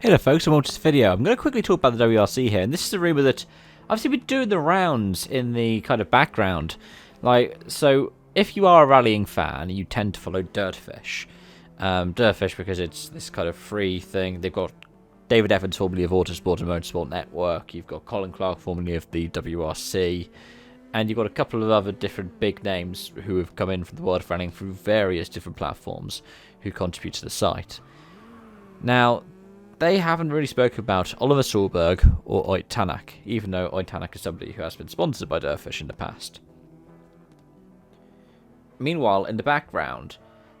Hey there folks, and welcome to this video. I'm going to quickly talk about the WRC here, and this is a rumour that I've seen been doing the rounds in the kind of background. So if you are a rallying fan, you tend to follow Dirtfish. Dirtfish because it's this kind of free thing. They've got David Evans, formerly of Autosport and Motorsport Network. You've got Colin Clark, formerly of the WRC. And you've got a couple of other different big names who have come in from the world of rallying through various different platforms who contribute to the site. Now, they haven't really spoken about Oliver Solberg or Tänak, even though Tänak is somebody who has been sponsored by Dirtfish in the past. Meanwhile, in the background,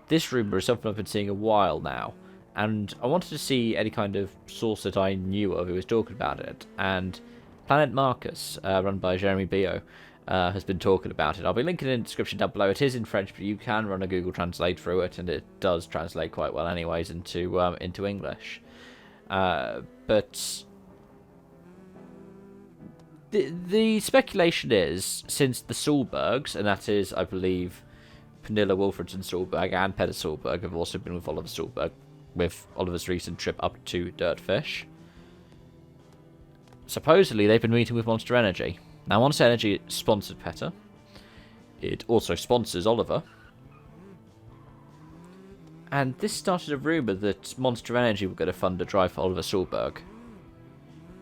this rumour is something I've been seeing a while now, and I wanted to see any kind of source that I knew of who was talking about it, and Planet Marcus, run by Jeremy Bio, has been talking about it. I'll be linking it in the description down below. It is in French, but you can run a Google Translate through it, and it does translate quite well anyways into English. But the speculation is, since the Solbergs, and that is, I believe, Pernilla Wolfredson Solberg and Peder Solberg have also been with Oliver Solberg, with Oliver's recent trip up to Dirtfish. Supposedly, they've been meeting with Monster Energy. Now, Monster Energy sponsored Peder. It also sponsors Oliver. And this started a rumour that Monster Energy were going to fund a drive for Oliver Solberg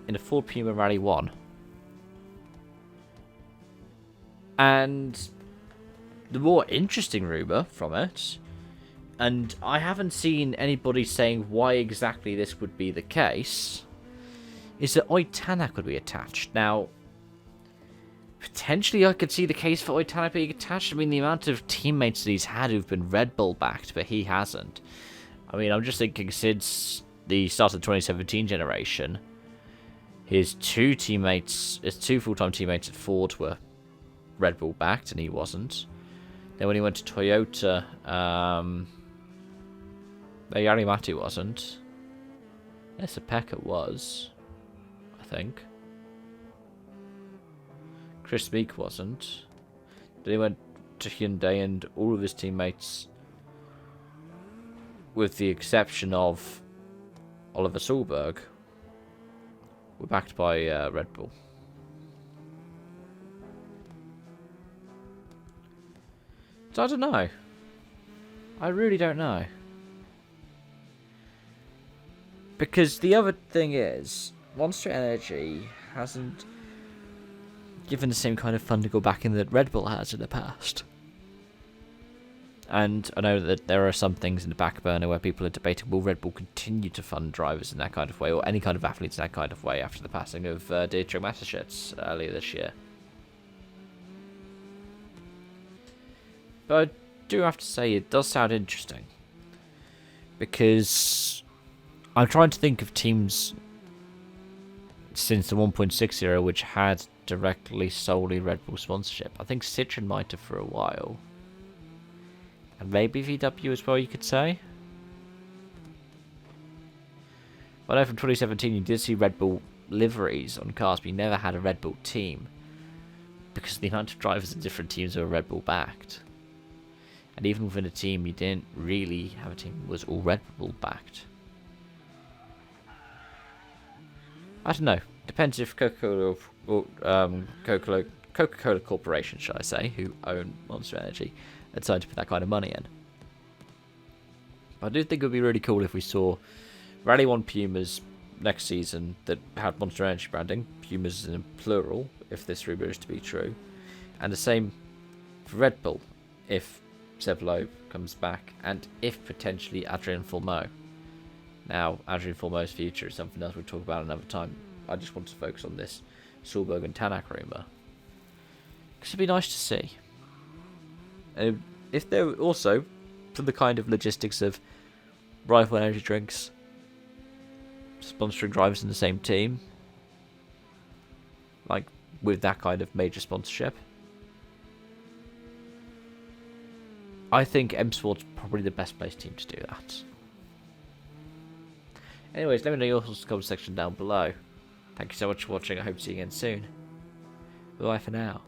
in a Ford Puma Rally 1. And the more interesting rumour from it, and I haven't seen anybody saying why exactly this would be the case, is that Tänak would be attached. Now, potentially I could see the case for Tänak being attached. I mean, the amount of teammates that he's had who've been Red Bull backed, but he hasn't. I mean, I'm just thinking since the start of the 2017 generation, his two full-time teammates at Ford were Red Bull backed, and he wasn't. Then when he went to Toyota, Yarimati wasn't. Pekka was, I think. Chris Meek wasn't. Then he went to Hyundai, and all of his teammates, with the exception of Oliver Solberg, were backed by Red Bull. So I don't know. I really don't know. Because the other thing is, Monster Energy hasn't given the same kind of fund to go back in that Red Bull has in the past. And I know that there are some things in the back burner where people are debating, will Red Bull continue to fund drivers in that kind of way, or any kind of athletes in that kind of way, after the passing of Dietrich Mateschitz earlier this year. But I do have to say, it does sound interesting. Because I'm trying to think of teams since the 1.6 era which had directly solely Red Bull sponsorship. I think Citroen might have for a while. And maybe VW as well, you could say. But I know from 2017 you did see Red Bull liveries on cars, but you never had a Red Bull team. Because the amount of drivers in different teams were Red Bull backed. And even within a team, you didn't really have a team that was all Red Bull backed. I don't know. Depends if Coca-Cola Corporation, shall I say, who own Monster Energy, decided to put that kind of money in. But I do think it would be really cool if we saw Rally 1 Pumas next season that had Monster Energy branding. Pumas in plural, if this rumour is to be true. And the same for Red Bull, if Sevlo comes back, and if potentially Adrien Fourmeau. Now, Adrien Fourmeau's future is something else we'll talk about another time. I just want to focus on this Solberg and Tänak rumour, because it'd be nice to see. If they're also, from the kind of logistics of rival energy drinks, sponsoring drivers in the same team, like with that kind of major sponsorship, I think M Sport's probably the best placed team to do that. Anyways, let me know your thoughts in the comment section down below. Thank you so much for watching. I hope to see you again soon. Bye for now.